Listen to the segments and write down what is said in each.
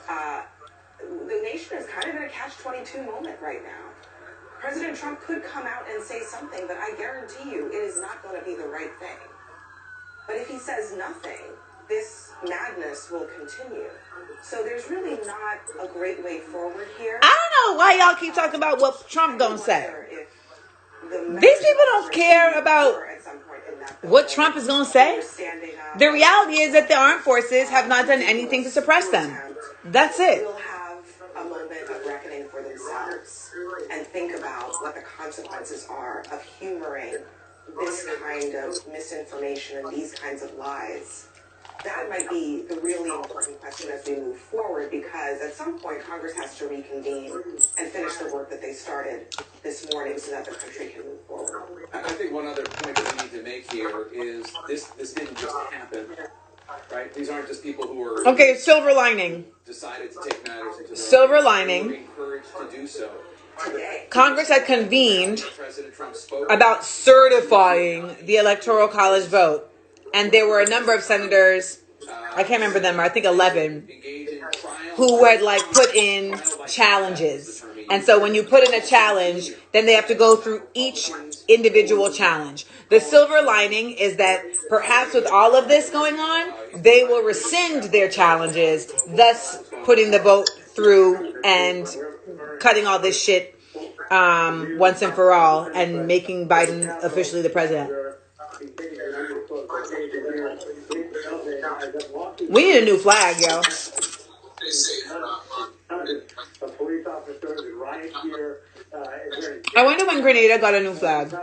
uh, the nation is kind of in a catch-22 moment right now. President Trump could come out and say something, but I guarantee you it is not going to be the right thing. But if he says nothing, this madness will continue. So there's really not a great way forward here. I don't know why y'all keep talking about what Trump gonna say. These people don't care about what Trump is gonna say. The reality is that the armed forces have not done anything to suppress them. That's it. Will have a moment of reckoning for themselves and think about what the consequences are of humoring this kind of misinformation and these kinds of lies. That might be the really important question as we move forward, because at some point Congress has to reconvene and finish the work that they started this morning so that the country can move forward. I think one other point that we need to make here is this didn't just happen, right? These aren't just people who are silver lining. Decided to take matters into their Silver lining. They were encouraged to do so. Congress had convened about certifying the Electoral College vote. And there were a number of senators, I can't remember them, I think 11, who had put in challenges. And so when you put in a challenge, then they have to go through each individual challenge. The silver lining is that perhaps with all of this going on, they will rescind their challenges, thus putting the vote through and cutting all this shit once and for all and making Biden officially the president. We need a new flag, yo. I wonder when Grenada got a new flag. The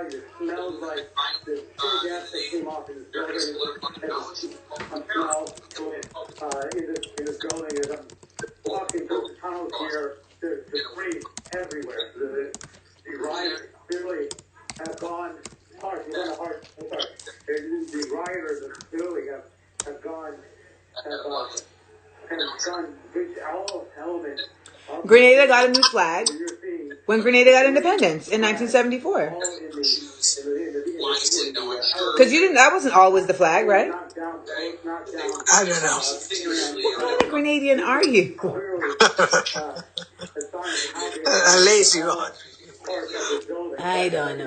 rioters clearly have gone all elements. Grenada got a new flag when Grenada got independence in 1974. Because that wasn't always the flag, right? I don't know. What kind of Grenadian are you? A lazy one. I don't know.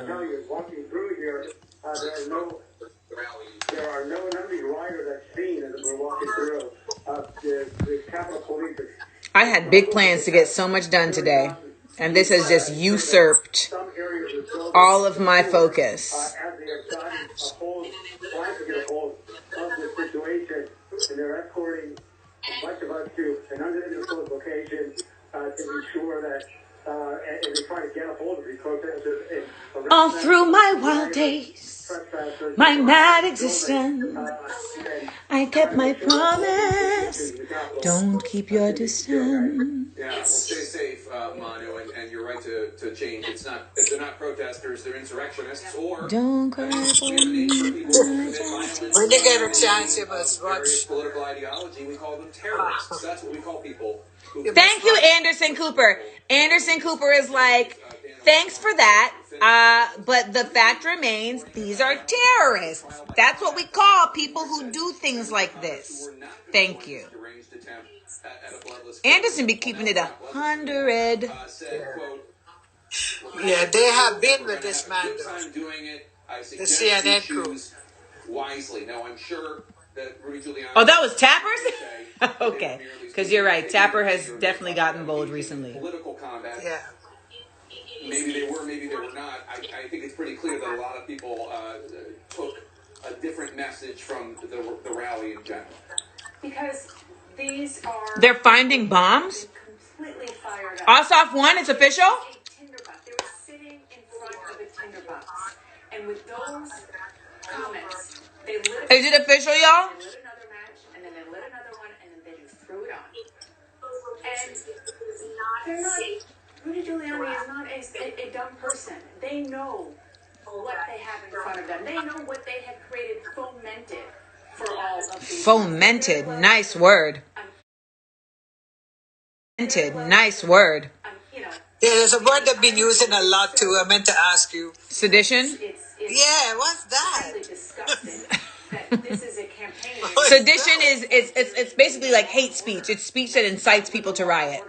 There are no riders I've seen as we're walking through. The Capitol Police. I had big plans to get so much done today, and this has just usurped all of my focus. As they have gotten trying to get a hold of the situation, and they're escorting a bunch of us to an undisclosed location to be sure that, and they try to get a hold of these protesters. All through my wild days, my mad existence, I kept my promise. Don't keep your distance. Yeah, well, stay safe, Manu, and you're right to change. If they're not protesters, they're insurrectionists, or don't cry for me. When they get a chance, you must watch. Political ideology, we call them terrorists. That's what we call people. Thank you, Anderson Cooper. Anderson Cooper is like, thanks for that. But the fact remains, these are terrorists. That's what we call people who do things like this. Thank you. Anderson be keeping it 100. Yeah, they have been with this man, the CNN crew. Wisely. Now, I'm sure that Rudy Giuliani... Oh, that was Tapper's? Okay, because you're right. Tapper has definitely gotten bold recently. Political combat. Yeah. Maybe they were, maybe they were not. I think it's pretty clear that a lot of people took a different message from the rally in general. Because these are... They're finding bombs? Completely fired up. Ossoff 1, it's official? A tinderbox. They were sitting in front of a tinderbox. And with those comments, they lit... Is it official, y'all? They lit another match, and then they lit another one, and then they just threw it on. And they're not... Rudy Giuliani is not a dumb person. They know what they have in front of them. They know what they have created, fomented for all of these. Fomented, nice word. Fomented, nice word. Yeah, there's a word they've been using a lot too. I meant to ask you. Sedition? Yeah, what's that? Disgusting. that this is a campaign. Sedition is it's basically like hate speech. It's speech that incites people to riot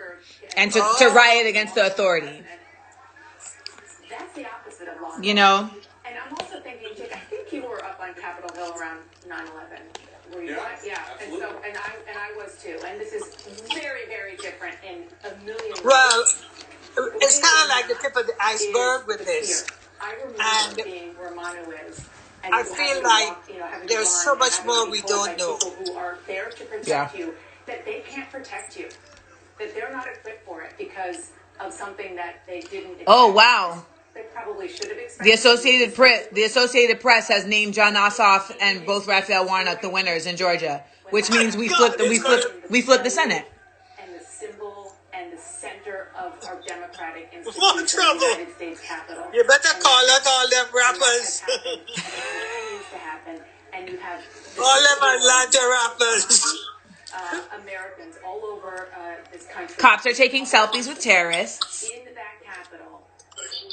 and to riot against the authority. That's the opposite of law. You know? And I'm also thinking, Jake, I think you were up on Capitol Hill around 9/11. Were you? Yeah. And so, and I was too. And this is very, very different in a million ways. Well, it's kind of like the tip of the iceberg with this. I remember being where Manu is. And I feel like there's so much more we don't know. People who are there to protect you, that they can't protect you. That they're not equipped for it because of something that they didn't expect. Oh, wow. They probably should have expected. The Associated Press has named John Ossoff and both Raphael Warnock the winners in Georgia, which means we flipped the Senate. And the symbol and the center of our democratic More institution, trouble. the United States Capitol. You better call out all them rappers. Continues to happen, and you have All them Atlanta rappers. Americans all over this country. Cops are taking selfies with terrorists. In that Capitol.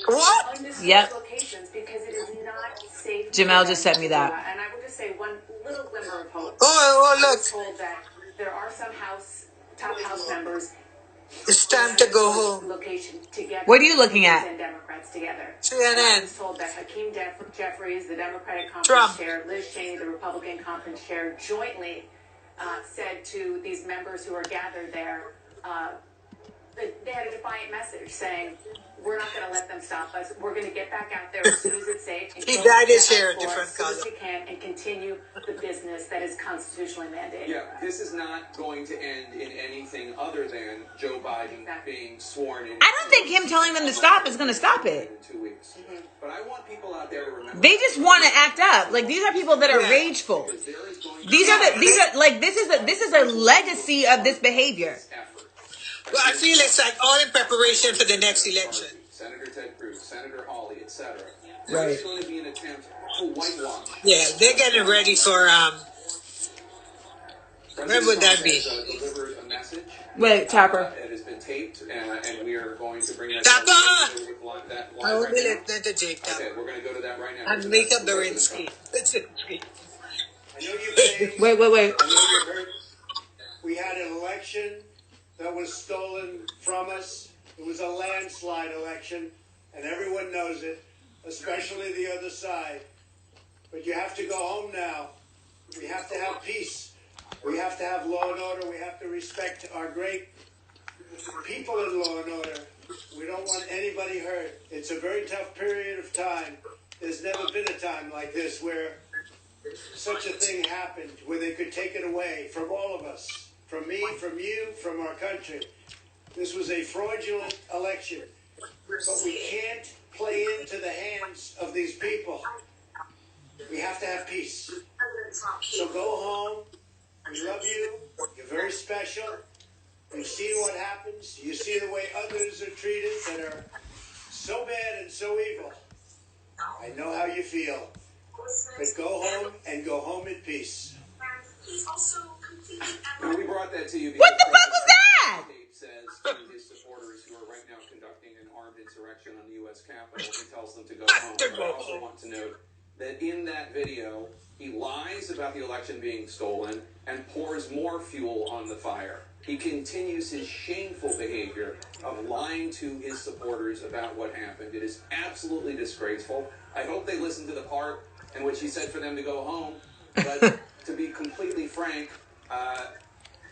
What? Undisclosed Yep. locations because it is not safe. Jamel just sent me that. And I will just say one little glimmer of hope. Oh, I look. was told that there are some top House members. It's time to go home. Location together. What are you looking at? And Democrats together. CNN. I was told that Hakeem Jeffries, the Democratic conference Trump. chair, Liz Cheney, the Republican conference chair, jointly said to these members who are gathered there, that they had a defiant message saying, "We're not going to let them stop us. We're going to get back out there as soon as it's safe. And He go dyed his back hair a and forth different as soon as color. we can and continue the business that is constitutionally mandated." Yeah, this is not going to end in anything other than Joe Biden being sworn in. I don't think him telling them to stop is going to stop it. In 2 weeks. But I want people out there to remember. They just want to act up. Like, these are people that are Yeah. rageful. Because there is going to These are like this is a legacy of this behavior. effort. Well, I feel it's like all in preparation for the next election. Senator Ted Cruz, Senator Hawley, etc. Right. There's going to be an attempt to whitewash. Yeah, they're getting ready for When would that be? President Trump has delivered a message. Wait, Tapper. It has been taped, and we are going to bring that. Tapper! That I will live be right now. let to Jake Okay, we're going to go to that right now. and make up the Rinsky. I know you paid. Wait. I know you heard. We had an election that was stolen from us. It was a landslide election, and everyone knows it, especially the other side. But you have to go home now. We have to have peace. We have to have law and order. We have to respect our great people in law and order. We don't want anybody hurt. It's a very tough period of time. There's never been a time like this where such a thing happened, where they could take it away from all of us, from me, from you, from our country. This was a fraudulent election, but we can't play into the hands of these people. We have to have peace. So go home. We love you. You're very special. You've seen what happens. You see the way others are treated that are so bad and so evil. I know how you feel. But go home and go home in peace. And we brought that to you. What the fuck was that? Tape says to his supporters who are right now conducting an armed insurrection on the U.S. Capitol, he tells them to go home. But I also want to note that in that video, he lies about the election being stolen and pours more fuel on the fire. He continues his shameful behavior of lying to his supporters about what happened. It is absolutely disgraceful. I hope they listen to the part in which he said for them to go home. But to be completely frank,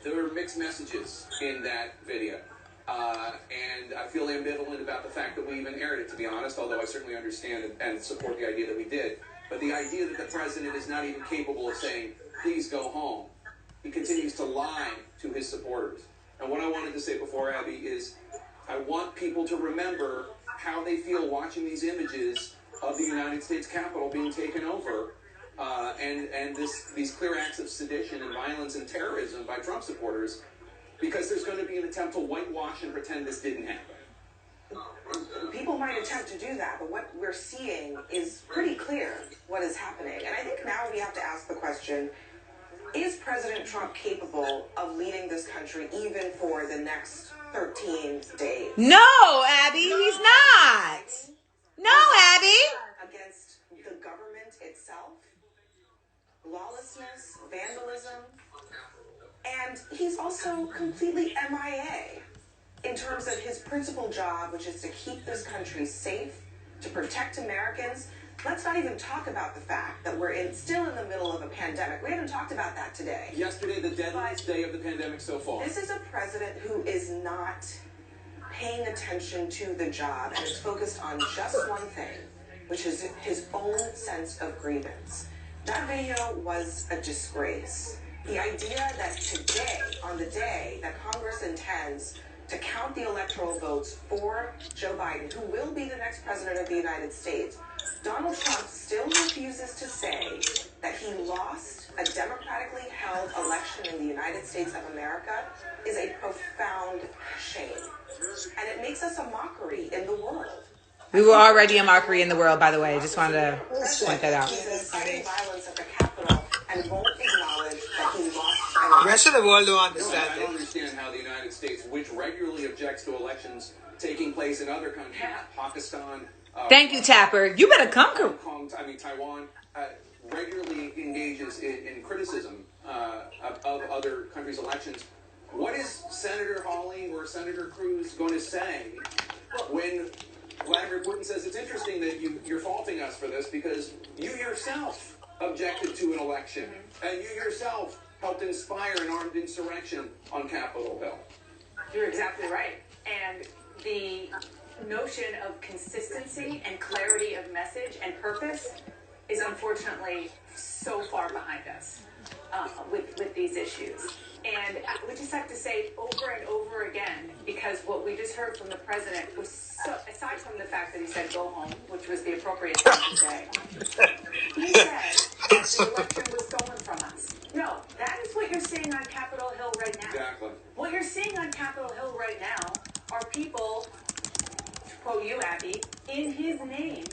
there were mixed messages in that video. And I feel ambivalent about the fact that we even aired it, to be honest, although I certainly understand and support the idea that we did. But the idea that the president is not even capable of saying, please go home. He continues to lie to his supporters. And what I wanted to say before, Abby, is I want people to remember how they feel watching these images of the United States Capitol being taken over, and these clear acts of sedition and violence and terrorism by Trump supporters, because there's going to be an attempt to whitewash and pretend this didn't happen. People might attempt to do that, but what we're seeing is pretty clear what is happening. And I think now we have to ask the question, is President Trump capable of leading this country even for the next 13 days? No, Abby, he's not. No, Abby. Against the government itself? lawlessness, vandalism, and he's also completely MIA in terms of his principal job, which is to keep this country safe, to protect Americans. Let's not even talk about the fact that we're still in the middle of a pandemic. We haven't talked about that today. Yesterday, the deadliest day of the pandemic so far. This is a president who is not paying attention to the job and is focused on just one thing, which is his own sense of grievance. That video was a disgrace. The idea that today, on the day that Congress intends to count the electoral votes for Joe Biden, who will be the next president of the United States, Donald Trump still refuses to say that he lost a democratically held election in the United States of America is a profound shame. And it makes us a mockery in the world. We were already a mockery in the world, by the way. Just wanted to point that out. He's inciting violence at the Capitol and won't acknowledge that he lost an The rest of the world don't I understand don't it. understand how the United States, which regularly objects to elections taking place in other countries, Pakistan. Thank you, Tapper. You better come. Hong Kong, Taiwan, regularly engages in criticism of other countries' elections. What is Senator Hawley or Senator Cruz going to say when Vladimir Putin says it's interesting that you're faulting us for this because you yourself objected to an election and you yourself helped inspire an armed insurrection on Capitol Hill? You're exactly right. And the notion of consistency and clarity of message and purpose is unfortunately so far behind us with these issues. And we just have to say over and over again, because what we just heard from the president was so, aside from the fact that he said go home, which was the appropriate thing to say, he said that the election was stolen from us. No, that is what you're seeing on Capitol Hill right now. Exactly. What you're seeing on Capitol Hill right now are people, to quote you, Abby, in his name,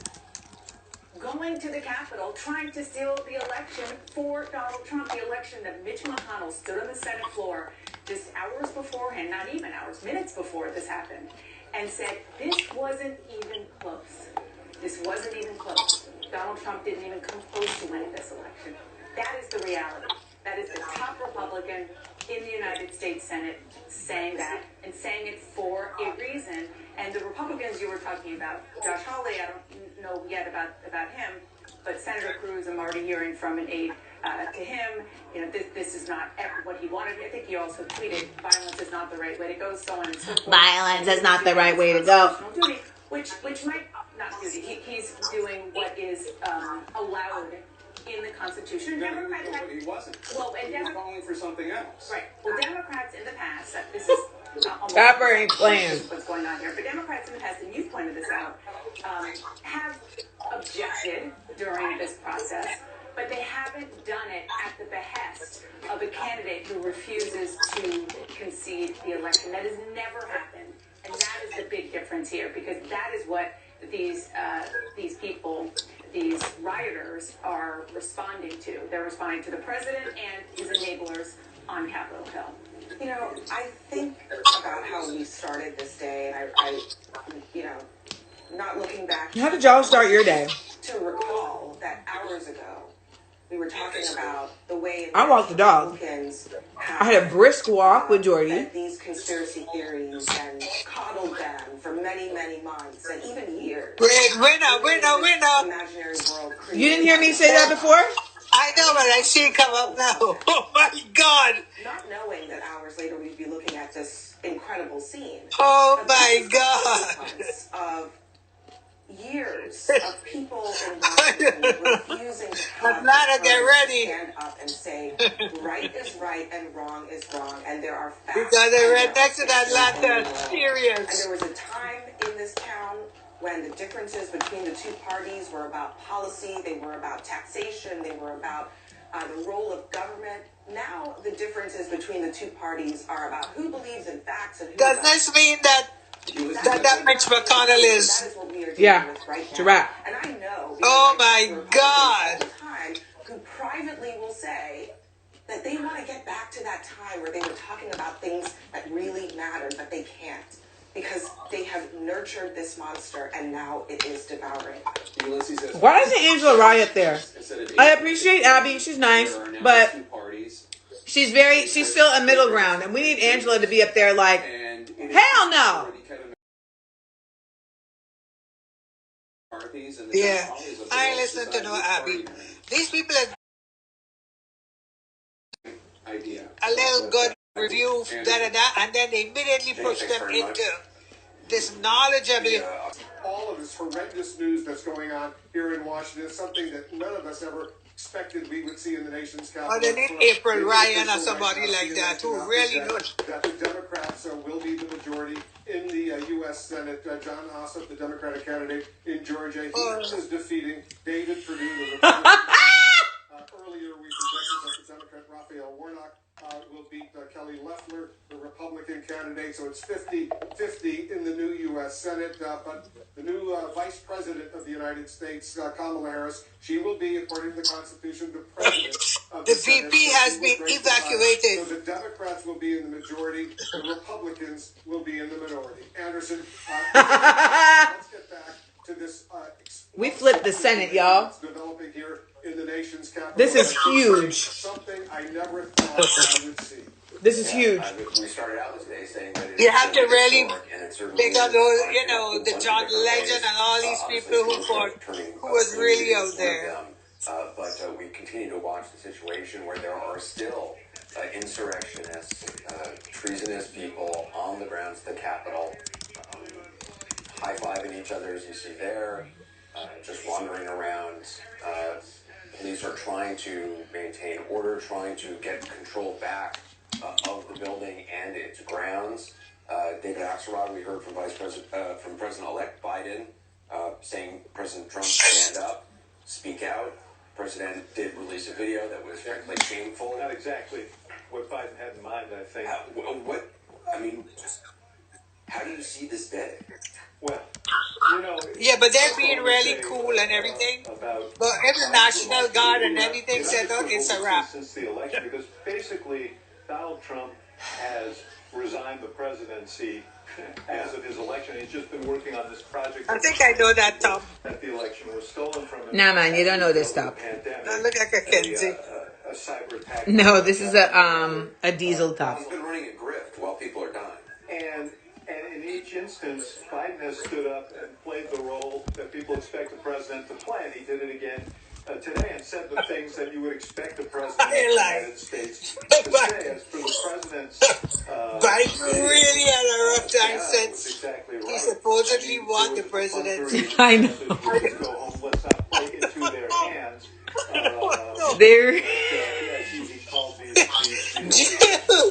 going to the Capitol, trying to steal the election for Donald Trump, the election that Mitch McConnell stood on the Senate floor just hours beforehand, not even hours, minutes before this happened, and said, this wasn't even close. This wasn't even close. Donald Trump didn't even come close to winning this election. That is the reality. That is the top Republican in the United States Senate saying that, and saying it for a reason. And the Republicans you were talking about, Josh Hawley, I don't know yet about him, but Senator Cruz, I'm already hearing from an aide to him, this is not what he wanted. I think he also tweeted, violence is not the right way to go, so on and so forth. Violence is not the right way to go. Duty, which might not duty. He's doing what is allowed in the Constitution. Democrats have, He wasn't. well, and He was calling for something else. right. Well, Democrats in the past, this is almost Tapper ain't playing. what's going on here, but Democrats in the past, and you've pointed this out, have objected during this process, but they haven't done it at the behest of a candidate who refuses to concede the election. That has never happened, and that is the big difference here, because that is what these people, these rioters, are responding to. They're responding to the president and his enablers on Capitol Hill. You know, I think about how we started this day, and I not looking back. How did y'all start your day? To recall that hours ago, we were talking about the way I walked the dog. Republicans I had a brisk walk with Jordy. that these conspiracy theories and coddled them for many, many months and even years. Winner. Imaginary world You didn't hear me say that before? I know, but I see it come up now. Oh my God. Not knowing that hours later we'd be looking at this incredible scene. Oh my God. Of years of people in Washington refusing to Atlanta, get ready. stand up and say right is right and wrong is wrong, and there are facts. You got it right and next to there are Atlanta. facts in the world. Serious. And there was a time in this town when the differences between the two parties were about policy, they were about taxation, they were about the role of government. Now the differences between the two parties are about who believes in facts and who Does doesn't. this mean that Mitch McConnell is? That is what we are dealing Yeah, with right it's a now. wrap. And I know. Oh because my I talk to God. Republicans all the time who privately will say that they want to get back to that time where they were talking about things that really mattered, but they can't because they have nurtured this monster and now it is devouring. Why isn't Angela Rye up there? I appreciate Abby. She's nice, but she's still a middle ground, and we need Angela to be up there like, hell no. Yeah, I listen to no Abby. These people are a little good review, and then they immediately push them into this knowledge of it. All of this horrendous news that's going on here in Washington is something that none of us ever expected we would see in the nation's capital. Or they need April Ryan or somebody like that who really knows. That the Democrats will be the majority in the U.S. Senate. John Ossoff, the Democratic candidate in Georgia, he is defeating David Perdue, the Republican. Earlier, we projected that the Democrat Raphael Warnock will beat Kelly Loeffler, the Republican candidate. So it's 50-50 in the new U.S. Senate. But the new Vice President of the United States, Kamala Harris, she will be, according to the Constitution, the President of the Senate. VP has been evacuated. So the Democrats will be in the majority. The Republicans will be in the minority. Anderson, let's get back to this. We flipped the Senate, y'all. Developing here in the nation's capital. This is huge. Something I never thought I would see. This is huge. We started out this day saying that You have to really pick up those, the John Legend and all these people who was really out there. But we continue to watch the situation where there are still insurrectionists, treasonous people on the grounds of the Capitol, high-fiving each other, as you see there, just wandering around. Police are trying to maintain order, trying to get control back of the building and its grounds. David Axelrod, we heard from from President-elect Biden, saying President Trump stand up, speak out. President did release a video that was frankly shameful. Not exactly what Biden had in mind, I think. How do you see this day? Well, yeah, but they're being really cool and everything. But every National Guard and everything said, okay, it's a wrap. Since the election, because basically Donald Trump has resigned the presidency as of his election. He's just been working on this project. I think I know that, Tom. That the election was stolen from him. Nah, man, you don't know this stuff. Now look like a Kenzie. A cyber attack. No, this is a diesel top. He's been running a grift while people are dying. And in each instance, Biden has stood up and played the role that people expect the president to play, and he did it again today and said the things that you would expect the president of the United States to say. As for the president's... Biden really had a rough time since exactly right. he supposedly won the presidency. I know. Go home, let's not play into their hands. They're... He called these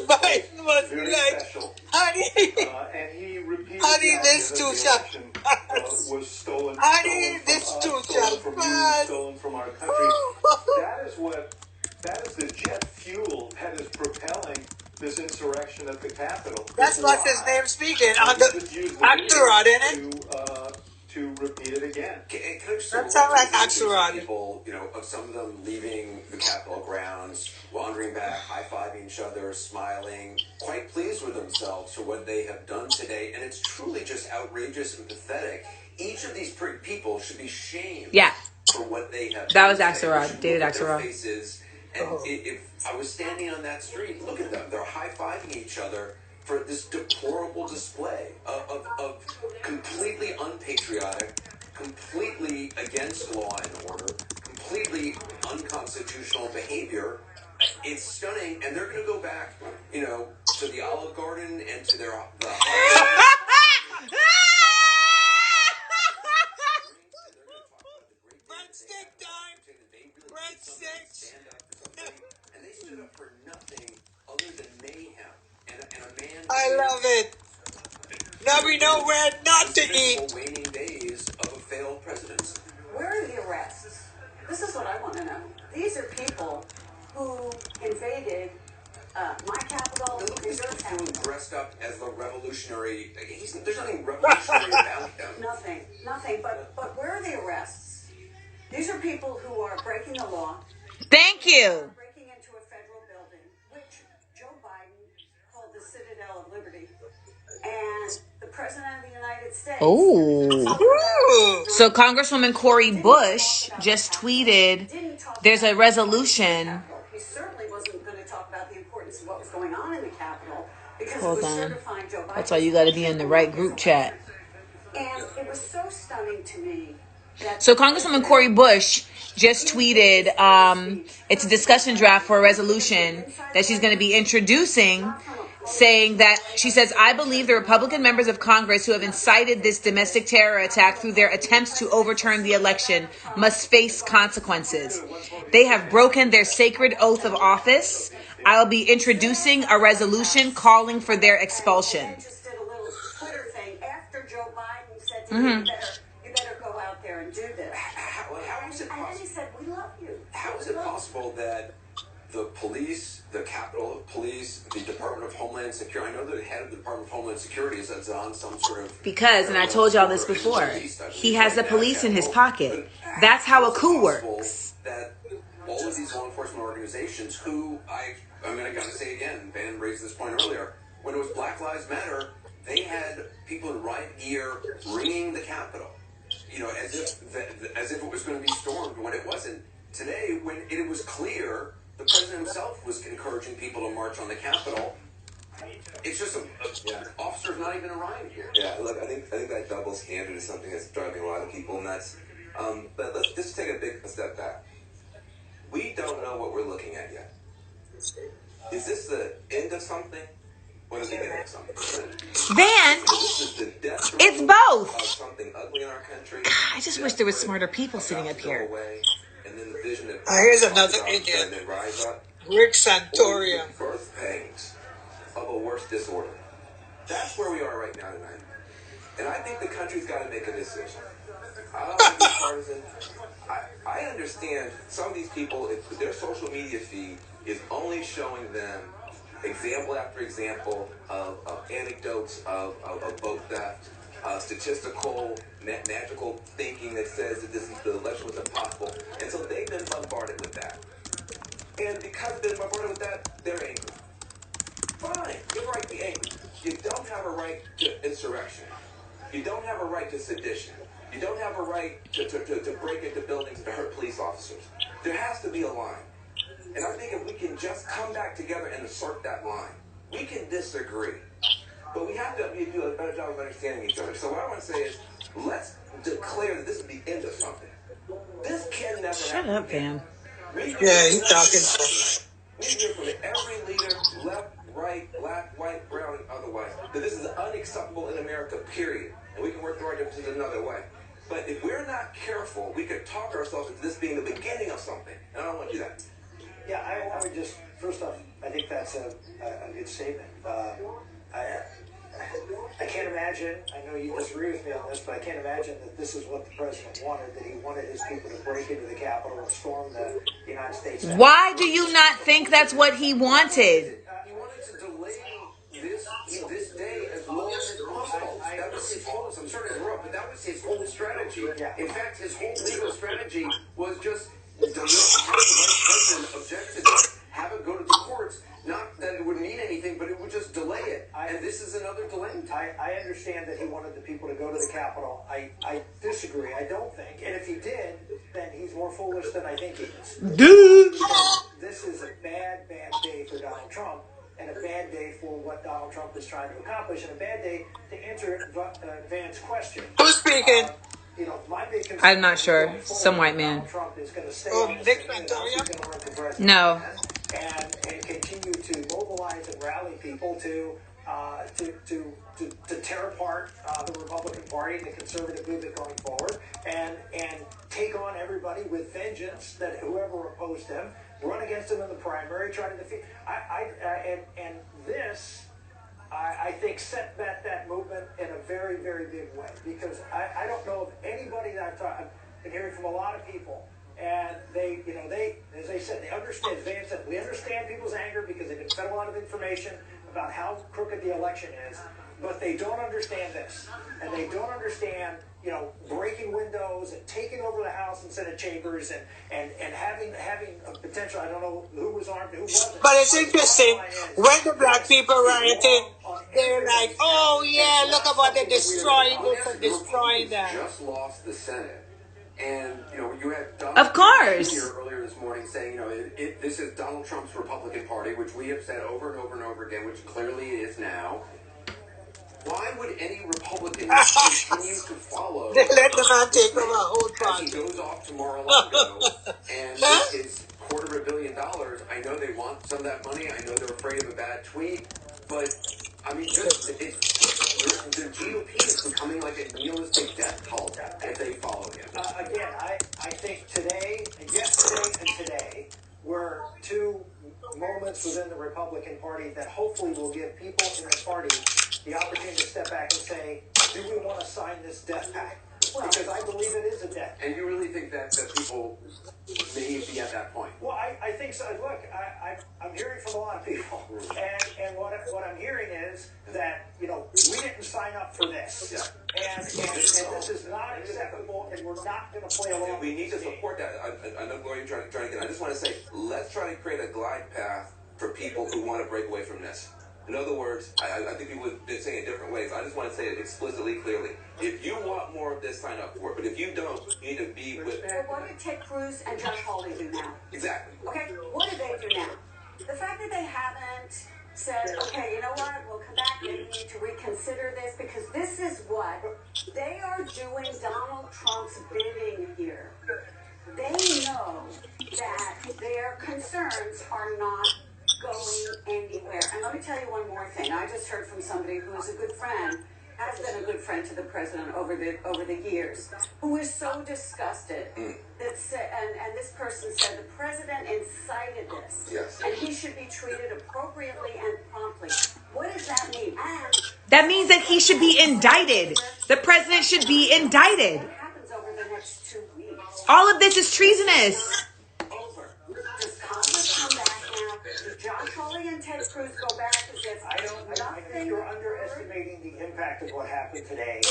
Biden was very like, special. honey, And he repeated honey, the this idea too that shall the election was stolen. honey, this too shall from you, pass. stolen from our country. That is the jet fuel that is propelling this insurrection at the Capitol. That's what's his name speaking on the Axelrod, isn't it? To repeat it again. That sounds like Axelrod. People, some of them leaving the Capitol grounds, wandering back, high-fiving each other, smiling, quite pleased with themselves for what they have done today. And it's truly just outrageous and pathetic. Each of these people should be shamed for what they have That done was today. Axelrod, David Axelrod. And if I was standing on that street, look at them. They're high-fiving each other for this deplorable display of completely unpatriotic, completely against law and order, completely unconstitutional behavior. It's stunning, and they're going to go back, to the Olive Garden and to their... Breadstick time! Breadstick! And they stood up for nothing other than mayhem. And a man... I love it. Now we know where not to eat. Waning days of a failed presidency. Where are the arrests? This is what I want to know. These are people who invaded my capital, Look at your this town. buffoon dressed up as the revolutionary. There's nothing revolutionary about him. Nothing. But where are the arrests? These are people who are breaking the law. Thank you. Breaking into a federal building, which Joe Biden called the Citadel of Liberty. And the president of the United States. Oh. So Congresswoman Cori Bush just tweeted, there's a resolution. He certainly wasn't going to talk about the importance of what was going on in the Capitol because Hold it was on. certifying Joe Biden. That's why you got to be in the right group chat. And it was so stunning to me that... So Congresswoman Cori Bush just tweeted, it's a discussion draft for a resolution that she's going to be introducing, saying that she says, I believe the Republican members of Congress who have incited this domestic terror attack through their attempts to overturn the election must face consequences. They have broken their sacred oath of office. I'll be introducing a resolution calling for their expulsion. Just did a little Twitter thing after Joe Biden said to him, you better go out there and do this. How is it And then he possible? said, we love you. How is it possible that the police, the Capitol Police, the Department of Homeland Security, I know the head of the Department of Homeland Security is on some sort of... Because, and I told y'all this before, he has the police in his pocket. That's how a coup works. That all of these law enforcement organizations who, I'm going to say again, Van raised this point earlier, when it was Black Lives Matter, they had people in riot gear ringing the Capitol, as if it was going to be stormed when it wasn't. Today, when it was clear the president himself was encouraging people to march on the Capitol, it's just officers not even arriving here. Yeah, look, I think that double standard is something that's driving a lot of people nuts. But let's just take a step back. We don't know what we're looking at yet. Is this the end of something? Or the beginning of something? Van, This is the death it's of both. something ugly in our country. I just wish there was smarter people sitting up here. And then the vision that Here's another idiot. and then rise up. Rick Santorum. Birth pangs of a worse disorder. That's where we are right now tonight. And I think the country's got to make a decision. I don't want to be partisan. I understand some of these people, if their social media feed is only showing them example after example of anecdotes of vote theft, statistical, magical thinking that says that the election was impossible. And so they've been bombarded with that. And because they've been bombarded with that, they're angry. Fine, you have a right to be angry. You don't have a right to insurrection. You don't have a right to sedition. You don't have a right to break into buildings and to hurt police officers. There has to be a line. And I think if we can just come back together and assert that line, we can disagree. But we have to do a better job of understanding each other. So what I want to say is, let's declare that this is the end of something. This can never Shut happen up, Van. Yeah, he's talking. We hear from every leader, left, right, black, white, brown, and otherwise, that this is unacceptable in America, period. And we can work through our differences another way. But if we're not careful, we could talk ourselves into this being the beginning of something. And I don't want to do that. Yeah, I would just, first off, I think that's a good statement. I can't imagine, I know you disagree with me on this, but I can't imagine that this is what the president wanted, that he wanted his people to break into the Capitol and storm the United States. Why do you not think that's what he wanted? He wanted to delay this day as long as possible. That was his whole, I'm sorry to interrupt, but that was his whole strategy. In fact, his whole legal strategy was just delay, have the vice president object to this, have it go to the courts. Not that it would mean anything, but it would just delay it. And this is another delay. I understand that he wanted the people to go to the Capitol. I disagree. I don't think. And if he did, then he's more foolish than I think he is. This is a bad, bad day for Donald Trump, and a bad day for what Donald Trump is trying to accomplish, and a bad day to answer Van's question. Who's speaking? My big concern I'm not sure. Some white man. Donald Trump is going to stay Oh, on the Nick stand, Santorum? he's going to run for president. No. And continue to mobilize and rally people to tear apart the Republican Party and the conservative movement going forward, and take on everybody with vengeance. That whoever opposed him, run against him in the primary, try to defeat. And this, I think, set that movement in a very, very big way, because I don't know of anybody that I've been hearing from a lot of people. And they, as I said, they understand, as Van said, we understand people's anger because they've been fed a lot of information about how crooked the election is. but they don't understand this, and they don't understand, breaking windows and taking over the House and Senate chambers and having a potential. I don't know who was armed, who wasn't. But it's interesting, when the black people rioting, they're like, oh yeah, look about they're destroying this and destroying that. Just lost the Senate. And, you had Of course. Jr. earlier this morning saying, this is Donald Trump's Republican Party, which we have said over and over and over again, which clearly it is now. Why would any Republican continue to follow? They let the man take over a whole as party. he goes off to Mar-a-Lago, and with his $250 million, I know they want some of that money. I know they're afraid of a bad tweet, but I mean, the GOP is becoming like a nihilistic death cult if they follow him. Again, I think yesterday and today were two moments within the Republican Party that hopefully will give people in the party the opportunity to step back and say, do we want to sign this death pact? Because I believe it is a death pact. And you really think that people may be at that point? Well, I think so. Look, I'm hearing from a lot of people, and what I'm hearing is that we didn't sign up for this, and this is not acceptable, and we're not going to play along. We need to support that. I know, Gloria, you're trying to get. I just want to say, let's try to create a glide path for people who want to break away from this. In other words, I think people have been saying it different ways. I just want to say it explicitly, clearly. If you want more of this, sign up for it. But if you don't, you need to be with. Well, what did Ted Cruz and Josh Hawley do now? Exactly. Okay, what do they do now? The fact that they haven't said, okay, you know what, we'll come back, maybe we need to reconsider this, because this is what they are doing Donald Trump's bidding here. They know that their concerns are not going anywhere. And let me tell you one more thing. I just heard from somebody who is a good friend, has been a good friend to the president over the years, who is so disgusted that and this person said the president incited this, and he should be treated appropriately and promptly. What does that mean? And that means that he should be indicted. The president should be indicted. what happens over the next 2 weeks? All of this is treasonous. Over. Does Congress come back now? Do Josh Hawley and Ted Cruz go back as if I think you're underestimating the impact of what happened today.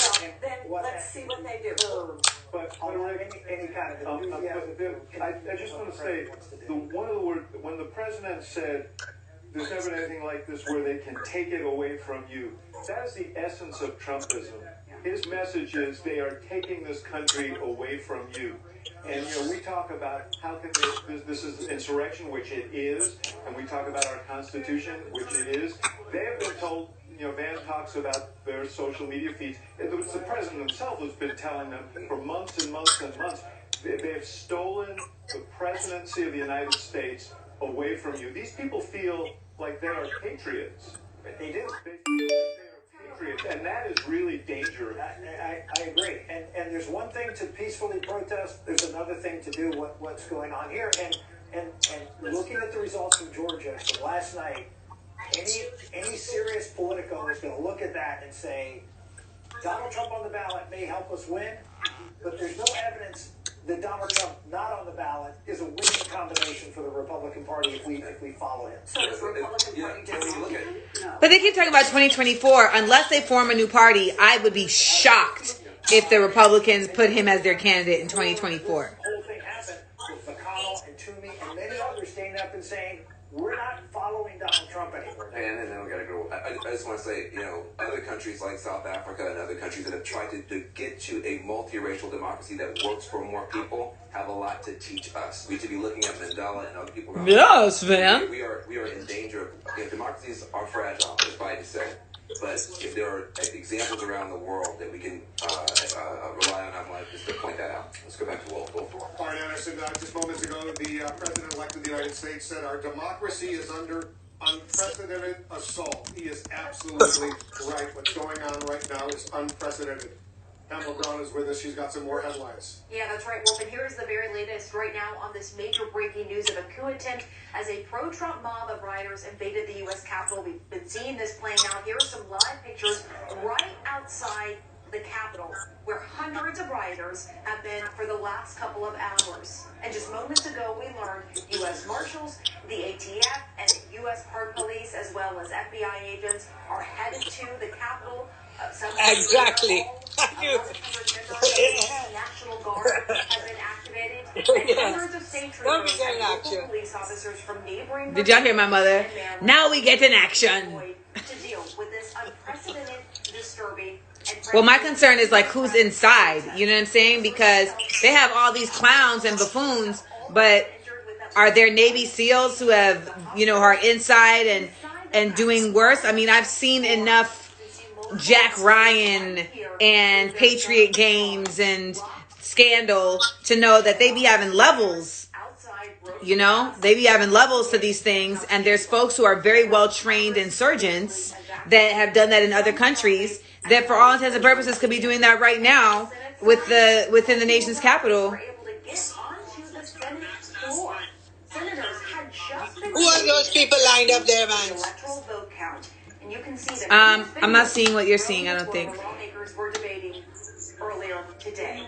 Well, then let's see what they do. But any kind of enthusiasm. I just want to say, one of the words, when the president said, there's never been anything like this where they can take it away from you, that is the essence of Trumpism. His message is they are taking this country away from you. And, we talk about how can this is insurrection, which it is, and we talk about our Constitution, which it is. They have been told, Van talks about their social media feeds. It was the president himself who's been telling them for months and months and months. They have stolen the presidency of the United States away from you. These people feel like they are patriots. They do. They feel like they are patriots, and that is really dangerous. I agree. And there's one thing to peacefully protest. There's another thing to do what's going on here. And looking at the results from Georgia from last night, any serious politico is going to look at that and say, Donald Trump on the ballot may help us win, but there's no evidence that Donald Trump not on the ballot is a winning combination for the Republican Party if we follow him. So the Republican Party just no. But they keep talking about 2024. Unless they form a new party, I would be shocked if the Republicans put him as their candidate in 2024. This whole thing happened with McConnell and Toomey and many others standing up and saying, we're not following Donald Trump anymore. And then we got to go. I just want to say, other countries like South Africa and other countries that have tried to get to a multiracial democracy that works for more people have a lot to teach us. We should be looking at Mandela and other people. Yes, man. We are in danger of. Democracies are fragile, as Biden said. But if there are examples around the world that we can rely on, I'm like, just to point that out. Let's go back to Wolf. All right, Anderson, just moments ago, the President-elect of the United States said our democracy is under unprecedented assault. He is absolutely right. What's going on right now is unprecedented. Pamela Brown is with us. She's got some more headlines. Yeah, that's right, Wolf. And here's the very latest right now on this major breaking news of a coup attempt as a pro-Trump mob of rioters invaded the U.S. Capitol. We've been seeing this playing out. Here are some live pictures right outside the Capitol where hundreds of rioters have been for the last couple of hours. And just moments ago, we learned U.S. Marshals, the ATF, and U.S. Park Police, as well as FBI agents, are headed to the Capitol. Exactly. National Guard has been activated, and hundreds of state troopers and local police officers from neighboring. Did y'all hear my mother? Now we get in action. To deal with this unprecedented, disturbing. Well, my concern is like who's inside. You know what I'm saying? Because they have all these clowns and buffoons, but are there Navy SEALs who have, you know, are inside and doing worse? I mean, I've seen enough Jack Ryan and Patriot Games and Scandal to know that they be having levels. You know, they be having levels to these things, and there's folks who are very well trained insurgents that have done that in other countries that for all intents and purposes could be doing that right now within the nation's capital. Who are those people lined up there, man? I'm not seeing what you're seeing, I don't think. Lawmakers were debating earlier today.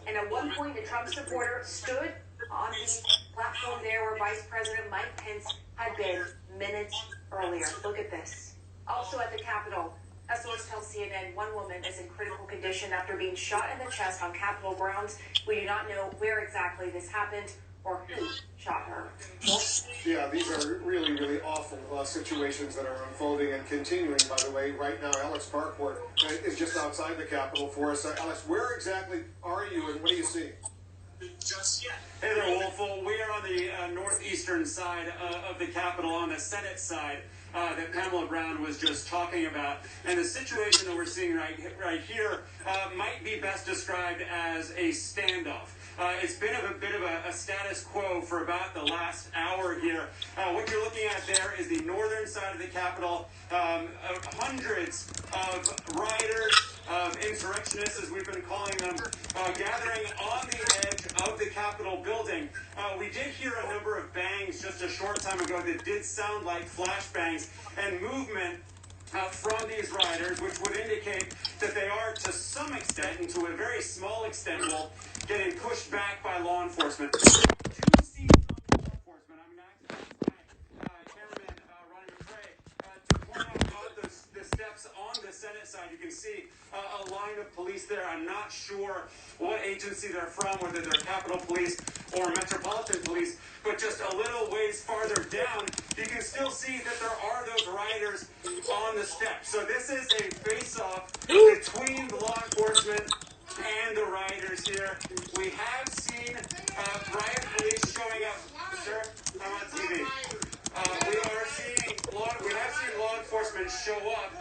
And at one point, a Trump supporter stood on the platform there where Vice President Mike Pence had been minutes earlier. Look at this. Also at the Capitol, a source tells CNN one woman is in critical condition after being shot in the chest on Capitol grounds. We do not know where exactly this happened or who shot her. Yeah, these are really, really awful situations that are unfolding and continuing, by the way. Right now, Alex Parkworth is just outside the Capitol for us. Alex, where exactly are you and what are you seeing? Just yet. Hey there, Wolfel. We are on the northeastern side of the Capitol, on the Senate side that Pamela Brown was just talking about. And the situation that we're seeing right here might be best described as a standoff. It's been a bit of a status quo for about the last hour here. What you're looking at there is the northern side of the Capitol. Hundreds of rioters, insurrectionists, as we've been calling them, gathering on the edge of the Capitol building. We did hear a number of bangs just a short time ago that did sound like flashbangs and movement from these rioters, which would indicate that they are, to some extent, and to a very small extent, getting pushed back by law enforcement. Two scenes of law enforcement. I'm going to ask my cameraman, Ronnie McCray, to point out the steps on the Senate side. You can see a line of police there. I'm not sure what agency they're from, whether they're Capitol Police or Metropolitan Police, but just a little ways farther down, you can still see that there are those rioters on the steps. So this is a face-off between the law enforcement and the rioters here. We have seen riot police showing up. Sir, I'm on TV. We have seen law enforcement show up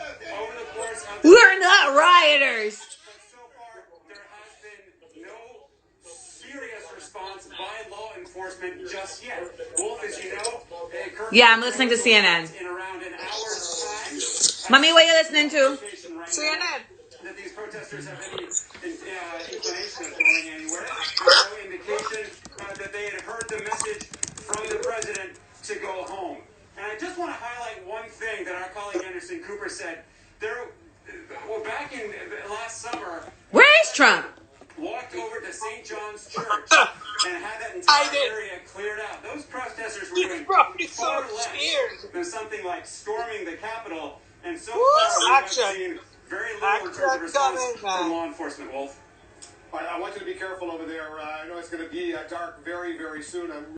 over the course of... We're not rioters! So far, there has been no serious response by law enforcement just yet. Wolf, as you know... Yeah, I'm listening to CNN. In around an hour's time... Mommy, what are you listening to? CNN. That these protesters have any inclination of going anywhere. No indication that they had heard the message from the president to go home. And I just want to highlight one thing that our colleague Anderson Cooper said. Back in last summer, where is Trump? Walked over to St. John's Church and had that entire area cleared out. Those protesters were doing far less than something like storming the Capitol. And so far, we have seen very little in terms of response from law enforcement, Wolf. I want you to be careful over there. I know it's going to be dark very, very soon.